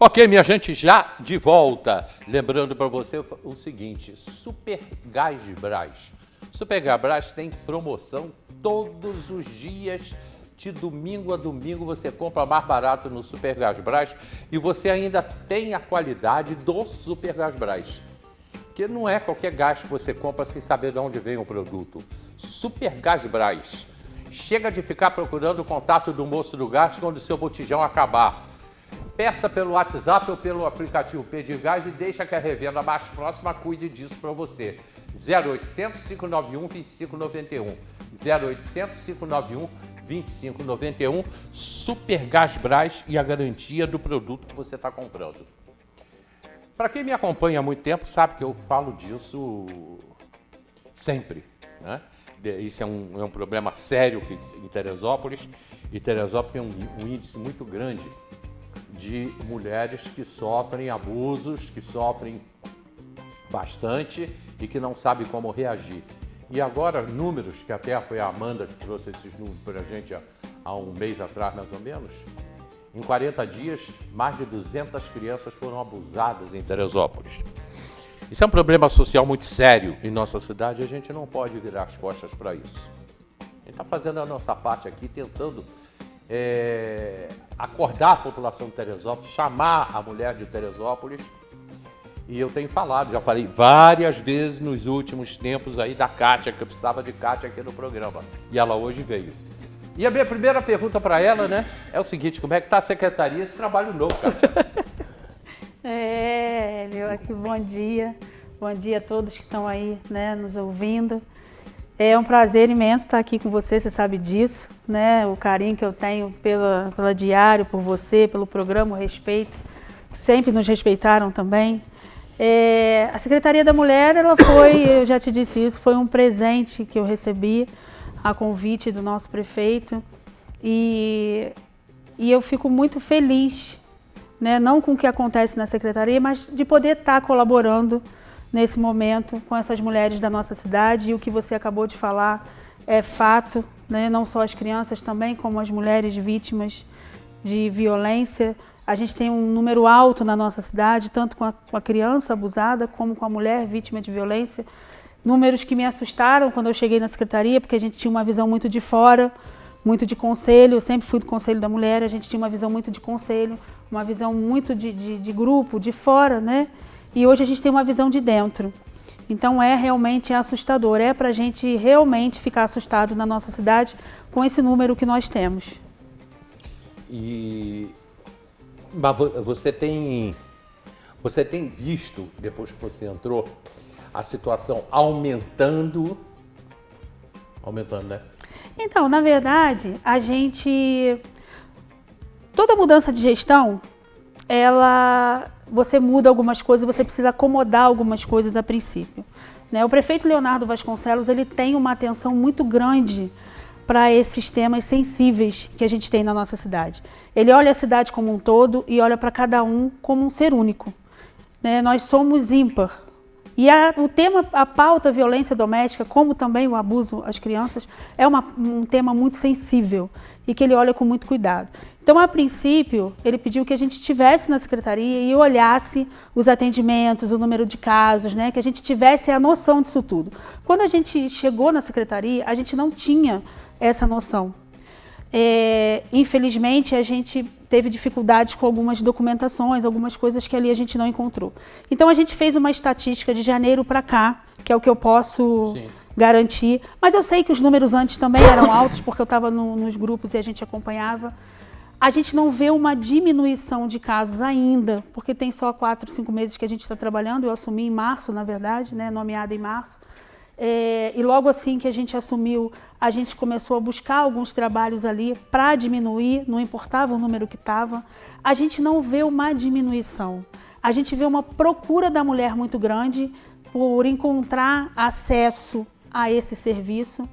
Ok, minha gente, já de volta. Lembrando para você o seguinte, Super Gás Brás. Super Gás Brás tem promoção todos os dias, de domingo a domingo você compra mais barato no Super Gás Brás e você ainda tem a qualidade do Super Gás Brás. Porque não é qualquer gás que você compra sem saber de onde vem o produto. Super Gás Brás. Chega de ficar procurando o contato do moço do gás quando o seu botijão acabar. Peça pelo WhatsApp ou pelo aplicativo Pedigás e deixa que a revenda mais próxima cuide disso para você. 0800 591 2591. 0800 591 2591. Super Gás Brás e a garantia do produto que você está comprando. Para quem me acompanha há muito tempo sabe que eu falo disso sempre, né? Isso é um problema sério em Teresópolis. E Teresópolis tem um índice muito grande de mulheres que sofrem abusos, que sofrem bastante e que não sabem como reagir. E agora, números, que até foi a Amanda que trouxe esses números para a gente há um mês atrás, mais ou menos, em 40 dias, mais de 200 crianças foram abusadas em Teresópolis. Isso é um problema social muito sério em nossa cidade e a gente não pode virar as costas para isso. A gente está fazendo a nossa parte aqui, tentando acordar a população de Teresópolis, chamar a mulher de Teresópolis. E eu tenho falado, já falei várias vezes nos últimos tempos aí da Kátia, que eu precisava de Kátia aqui no programa. E ela hoje veio. E a minha primeira pergunta para ela, né, é o seguinte: como é que está a secretaria, esse trabalho novo, Kátia? Hélio, aqui, bom dia. Bom dia a todos que estão aí, né, nos ouvindo. É um prazer imenso estar aqui com você sabe disso, né? O carinho que eu tenho pela Diário, por você, pelo programa, o respeito. Sempre nos respeitaram também. A Secretaria da Mulher, ela foi, eu já te disse isso, foi um presente que eu recebi a convite do nosso prefeito. E eu fico muito feliz, né? Não com o que acontece na Secretaria, mas de poder estar colaborando nesse momento com essas mulheres da nossa cidade. E o que você acabou de falar é fato, né? Não só as crianças também, como as mulheres vítimas de violência. A gente tem um número alto na nossa cidade, tanto com a criança abusada como com a mulher vítima de violência. Números que me assustaram quando eu cheguei na secretaria, porque a gente tinha uma visão muito de fora, muito de conselho. Eu sempre fui do Conselho da Mulher, a gente tinha uma visão muito de conselho, uma visão muito de grupo, de fora, né? E hoje a gente tem uma visão de dentro. Então realmente assustador, para a gente realmente ficar assustado na nossa cidade com esse número que nós temos. Mas você tem visto, depois que você entrou, a situação aumentando, né? Então, na verdade, toda mudança de gestão, você muda algumas coisas, você precisa acomodar algumas coisas a princípio, né? O prefeito Leonardo Vasconcelos, ele tem uma atenção muito grande para esses temas sensíveis que a gente tem na nossa cidade. Ele olha a cidade como um todo e olha para cada um como um ser único, né? Nós somos ímpar. E a pauta violência doméstica, como também o abuso às crianças, é um tema muito sensível e que ele olha com muito cuidado. Então, a princípio, ele pediu que a gente estivesse na secretaria e olhasse os atendimentos, o número de casos, né? Que a gente tivesse a noção disso tudo. Quando a gente chegou na secretaria, a gente não tinha essa noção. Infelizmente, a gente teve dificuldades com algumas documentações, algumas coisas que ali a gente não encontrou. Então, a gente fez uma estatística de janeiro para cá, que é o que eu posso garantir. Mas eu sei que os números antes também eram altos, porque eu estava nos grupos e a gente acompanhava. A gente não vê uma diminuição de casos ainda, porque tem só 4, 5 meses que a gente está trabalhando. Eu assumi em março, na verdade, né, nomeada em março. E logo assim que a gente assumiu, a gente começou a buscar alguns trabalhos ali para diminuir, não importava o número que estava. A gente não vê uma diminuição. A gente vê uma procura da mulher muito grande por encontrar acesso a esse serviço.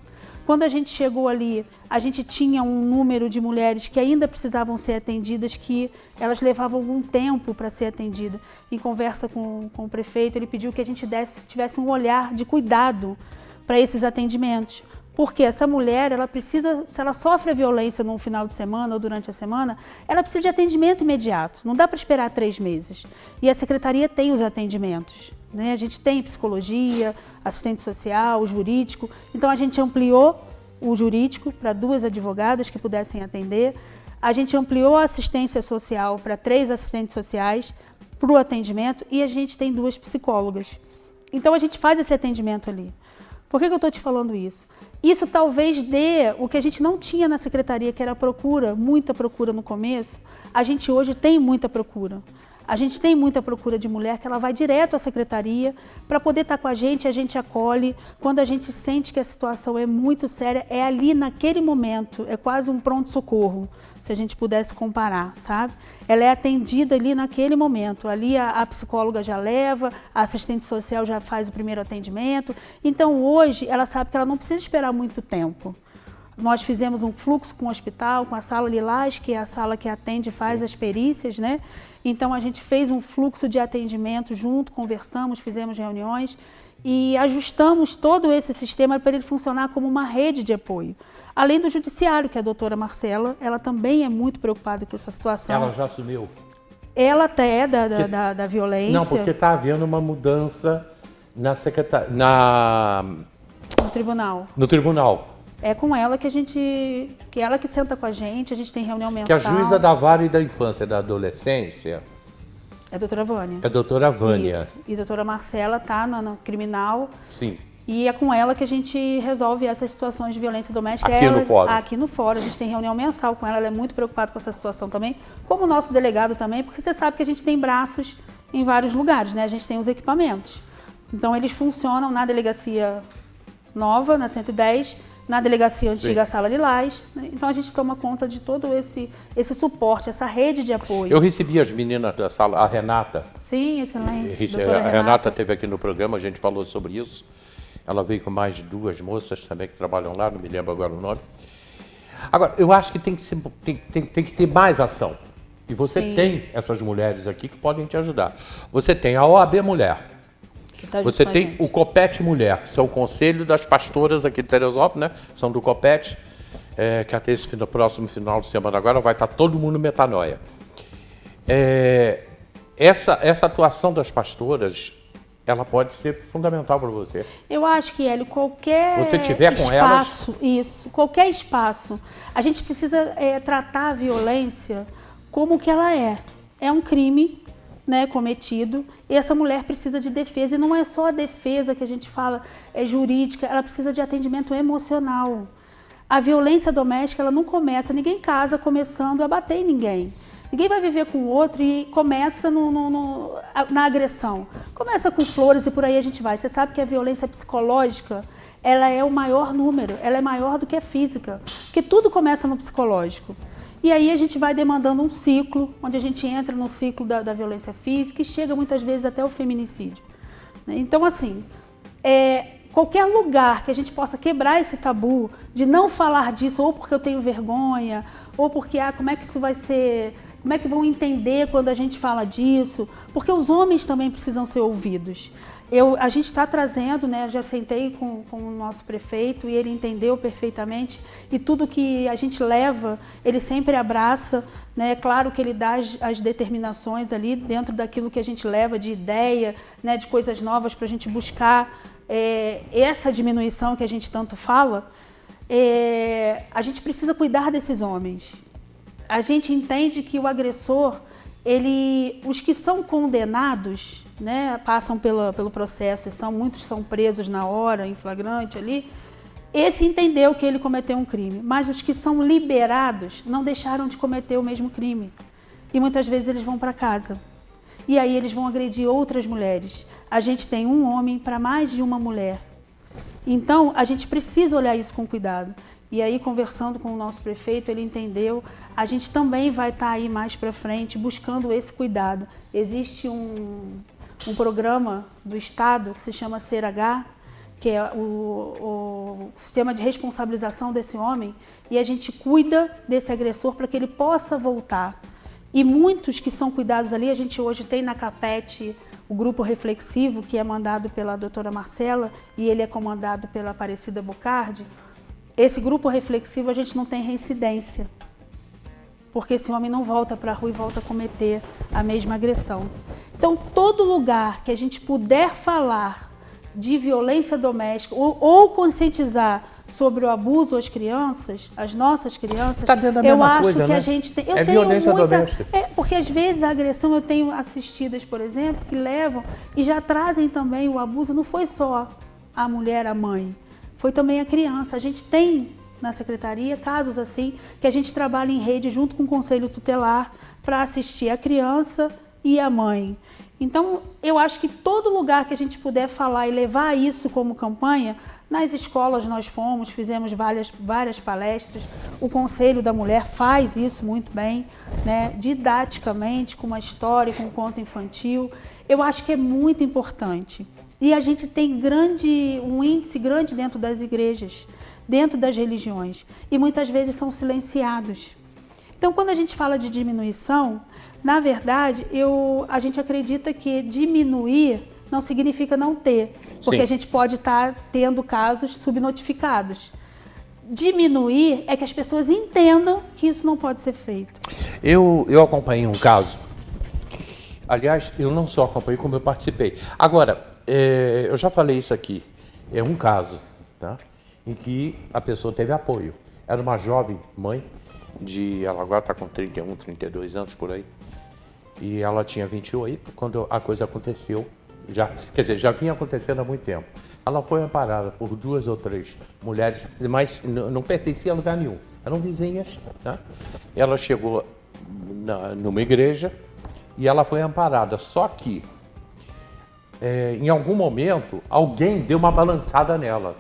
Quando a gente chegou ali, a gente tinha um número de mulheres que ainda precisavam ser atendidas, que elas levavam algum tempo para ser atendidas. Em conversa com o prefeito, ele pediu que a gente tivesse um olhar de cuidado para esses atendimentos, Porque essa mulher, ela precisa, se ela sofre a violência num final de semana ou durante a semana, ela precisa de atendimento imediato. Não dá para esperar 3 meses. E a secretaria tem os atendimentos, né? A gente tem psicologia, assistente social, jurídico. Então a gente ampliou o jurídico para 2 advogadas que pudessem atender. A gente ampliou a assistência social para 3 assistentes sociais para o atendimento e a gente tem 2 psicólogas. Então a gente faz esse atendimento ali. Por que eu estou te falando isso? Isso talvez dê o que a gente não tinha na secretaria, que era a procura, muita procura no começo. A gente hoje tem muita procura. A gente tem muita procura de mulher que ela vai direto à secretaria para poder estar com a gente acolhe. Quando a gente sente que a situação é muito séria, é ali naquele momento, é quase um pronto-socorro, se a gente pudesse comparar, sabe? Ela é atendida ali naquele momento, ali a psicóloga já leva, a assistente social já faz o primeiro atendimento. Então hoje ela sabe que ela não precisa esperar muito tempo. Nós fizemos um fluxo com o hospital, com a sala Lilás, que é a sala que atende e faz as perícias, né? Então a gente fez um fluxo de atendimento junto, conversamos, fizemos reuniões e ajustamos todo esse sistema para ele funcionar como uma rede de apoio. Além do judiciário, que a doutora Marcela, ela também é muito preocupada com essa situação. Ela já assumiu? Ela até é da violência. Não, porque está havendo uma mudança na secretaria, no tribunal. No tribunal. É com ela que ela que senta com a gente tem reunião mensal. Que a juíza da vara e da infância e da adolescência é a doutora Vânia. É a doutora Vânia. Isso. E a doutora Marcela está no criminal. Sim. E é com ela que a gente resolve essas situações de violência doméstica. Aqui no fórum. Aqui no fórum. A gente tem reunião mensal com ela. Ela é muito preocupada com essa situação também. Como o nosso delegado também, porque você sabe que a gente tem braços em vários lugares, né? A gente tem os equipamentos. Então, eles funcionam na delegacia nova, na 110, na delegacia antiga, a Sala Lilás. Né? Então, a gente toma conta de todo esse suporte, essa rede de apoio. Eu recebi as meninas da sala, a Renata. Sim, excelente. A Renata esteve aqui no programa, a gente falou sobre isso. Ela veio com mais de 2 moças também que trabalham lá, não me lembro agora o nome. Agora, eu acho que tem que ter mais ação. E você tem essas mulheres aqui que podem te ajudar. Você tem a OAB Mulher. Você tem o Copete Mulher, que são o Conselho das Pastoras aqui de Teresópolis, né? São do Copete, que até esse próximo final de semana agora vai estar todo mundo metanoia. Essa atuação das pastoras, ela pode ser fundamental para você. Eu acho que, Hélio, qualquer você tiver espaço, com elas... isso, qualquer espaço, a gente precisa tratar a violência como que ela é. É um crime, né, cometido, e essa mulher precisa de defesa, e não é só a defesa que a gente fala, é jurídica, ela precisa de atendimento emocional. A violência doméstica, ela não começa, ninguém casa começando a bater em ninguém. Ninguém vai viver com o outro e começa na agressão. Começa com flores e por aí a gente vai. Você sabe que a violência psicológica, ela é o maior número, ela é maior do que a física, porque tudo começa no psicológico. E aí a gente vai demandando um ciclo, onde a gente entra no ciclo da violência física e chega muitas vezes até o feminicídio. Então, assim, qualquer lugar que a gente possa quebrar esse tabu de não falar disso, ou porque eu tenho vergonha, ou porque, como é que isso vai ser, como é que vão entender quando a gente fala disso, porque os homens também precisam ser ouvidos. A gente está trazendo, né, já sentei com o nosso prefeito e ele entendeu perfeitamente e tudo que a gente leva, ele sempre abraça, né? É claro que ele dá as determinações ali dentro daquilo que a gente leva de ideia, né, de coisas novas para a gente buscar essa diminuição que a gente tanto fala. A gente precisa cuidar desses homens. A gente entende que o agressor, os que são condenados, né, passam pelo processo, muitos são presos na hora, em flagrante ali, esse entendeu que ele cometeu um crime, mas os que são liberados não deixaram de cometer o mesmo crime. E muitas vezes eles vão para casa. E aí eles vão agredir outras mulheres. A gente tem um homem para mais de uma mulher. Então, a gente precisa olhar isso com cuidado. E aí, conversando com o nosso prefeito, ele entendeu, a gente também vai estar aí mais para frente buscando esse cuidado. Existe um programa do Estado que se chama SER-H, que é o sistema de responsabilização desse homem, e a gente cuida desse agressor para que ele possa voltar. E muitos que são cuidados ali, a gente hoje tem na CAPET o grupo reflexivo, que é mandado pela doutora Marcela, e ele é comandado pela Aparecida Bocardi. esse grupo reflexivo a gente não tem reincidência, porque esse homem não volta para a rua e volta a cometer a mesma agressão. Então, todo lugar que a gente puder falar de violência doméstica ou conscientizar sobre o abuso às crianças, às nossas crianças, tá dentro da eu mesma acho coisa, que né? a gente tem... Eu é tenho violência muita, doméstica. porque às vezes a agressão eu tenho assistidas, por exemplo, que levam e já trazem também o abuso, não foi só a mulher, a mãe, foi também a criança. A gente tem na secretaria casos assim, que a gente trabalha em rede junto com o Conselho Tutelar para assistir a criança e a mãe. Então, eu acho que todo lugar que a gente puder falar e levar isso como campanha, nas escolas nós fomos, fizemos várias palestras, o Conselho da Mulher faz isso muito bem, né, didaticamente, com uma história, com um conto infantil. Eu acho que é muito importante. E a gente tem um índice grande dentro das igrejas, dentro das religiões, e muitas vezes são silenciados. Então, quando a gente fala de diminuição, na verdade, a gente acredita que diminuir não significa não ter, porque Sim. a gente pode estar tendo casos subnotificados. Diminuir é que as pessoas entendam que isso não pode ser feito. Eu acompanhei um caso, aliás, eu não só acompanhei, como eu participei. Agora, eu já falei isso aqui, é um caso, tá, em que a pessoa teve apoio. Era uma jovem mãe, ela agora está com 31, 32 anos por aí, e ela tinha 28 quando a coisa aconteceu. Já vinha acontecendo há muito tempo. Ela foi amparada por 2 ou 3 mulheres, mas não pertencia a lugar nenhum. Eram vizinhas, tá? Ela chegou numa igreja e ela foi amparada. Só que, em algum momento, alguém deu uma balançada nela.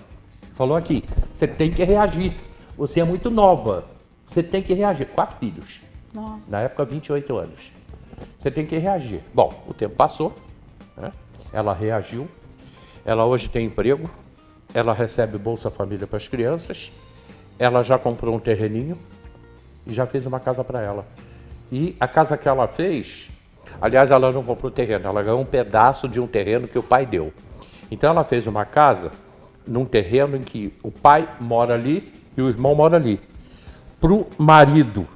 Falou aqui, você tem que reagir. Você é muito nova. Você tem que reagir. 4 filhos. Nossa. Na época, 28 anos. Você tem que reagir. Bom, o tempo passou, né? Ela reagiu. Ela hoje tem emprego. Ela recebe Bolsa Família para as crianças. Ela já comprou um terreninho e já fez uma casa para ela. E a casa que ela fez, aliás, ela não comprou terreno, ela ganhou um pedaço de um terreno que o pai deu. Então ela fez uma casa num terreno em que o pai mora ali e o irmão mora ali. Para o marido,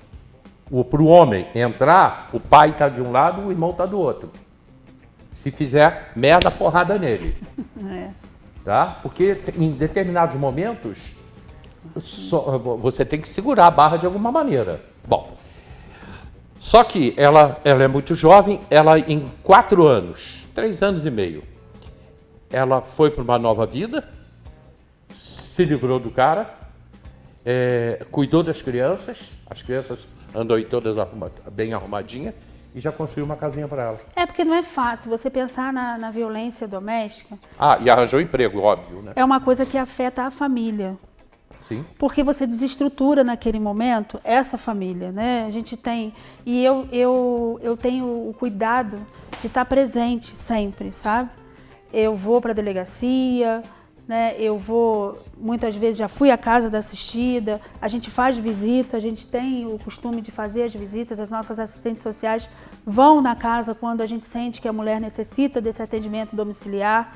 ou para o homem entrar, o pai está de um lado, o irmão está do outro. Se fizer merda, porrada nele. Tá? Porque em determinados momentos, você tem que segurar a barra de alguma maneira. Bom, só que ela é muito jovem, ela em 4 anos, 3 anos e meio, ela foi para uma nova vida, se livrou do cara, cuidou das crianças, as crianças andam aí todas bem arrumadinhas, e já construiu uma casinha para ela. É porque não é fácil você pensar na violência doméstica. Ah, e arranjou emprego, óbvio, né? É uma coisa que afeta a família. Sim. Porque você desestrutura naquele momento essa família, né? A gente tem... E eu tenho o cuidado de estar presente sempre, sabe? Eu vou para a delegacia, né? Eu vou... Muitas vezes já fui à casa da assistida, a gente faz visita, a gente tem o costume de fazer as visitas, as nossas assistentes sociais vão na casa quando a gente sente que a mulher necessita desse atendimento domiciliar.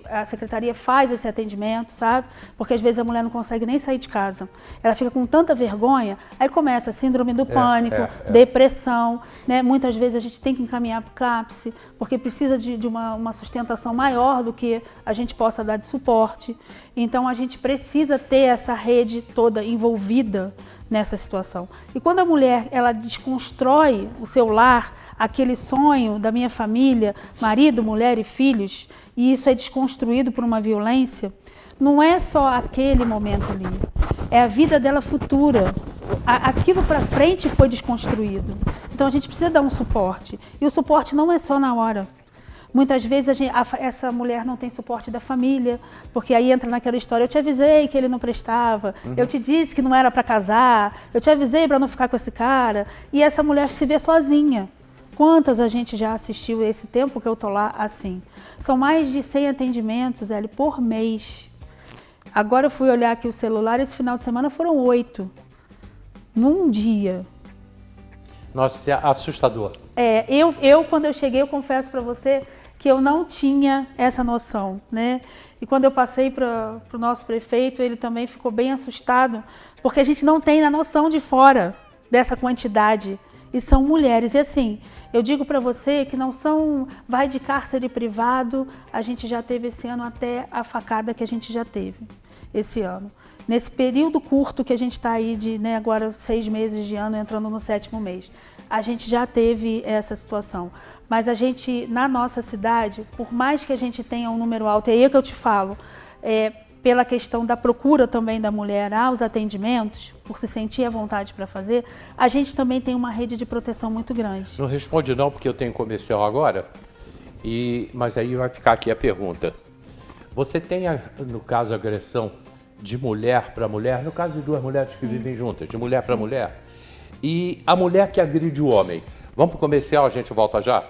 A secretaria faz esse atendimento, sabe? Porque às vezes a mulher não consegue nem sair de casa. Ela fica com tanta vergonha, aí começa a síndrome do pânico, depressão, né? Muitas vezes a gente tem que encaminhar para o CAPS, porque precisa de uma sustentação maior do que a gente possa dar de suporte. Então a gente precisa ter essa rede toda envolvida nessa situação. E quando a mulher ela desconstrói o seu lar, aquele sonho da minha família, marido, mulher e filhos, e isso é desconstruído por uma violência, não é só aquele momento ali, é a vida dela futura. Aquilo para frente foi desconstruído. Então a gente precisa dar um suporte. E o suporte não é só na hora. Muitas vezes essa mulher não tem suporte da família, porque aí entra naquela história, eu te avisei que ele não prestava, eu te disse que não era para casar, eu te avisei para não ficar com esse cara, e essa mulher se vê sozinha. Quantas a gente já assistiu esse tempo que eu tô lá assim? São mais de 100 atendimentos, Zélio, por mês. Agora eu fui olhar aqui o celular, esse final de semana foram 8. Num dia. Nossa, isso é assustador. Eu quando eu cheguei, eu confesso para você que eu não tinha essa noção, né? E quando eu passei para o nosso prefeito, ele também ficou bem assustado, porque a gente não tem a noção de fora dessa quantidade. E são mulheres. E assim, eu digo para você que não são, vai de cárcere privado, a gente já teve esse ano até a facada que a gente já teve esse ano. Nesse período curto que a gente está aí, de agora 6 meses de ano, entrando no 7º mês, a gente já teve essa situação. Mas a gente, na nossa cidade, por mais que a gente tenha um número alto, é aí que eu te falo, pela questão da procura também da mulher aos atendimentos, por se sentir à vontade para fazer, a gente também tem uma rede de proteção muito grande. Não responde não, porque eu tenho comercial agora, mas aí vai ficar aqui a pergunta. Você tem, no caso, agressão de mulher para mulher, no caso de 2 mulheres que vivem juntas, de mulher para mulher, e a mulher que agride o homem? Vamos para o comercial, a gente volta já?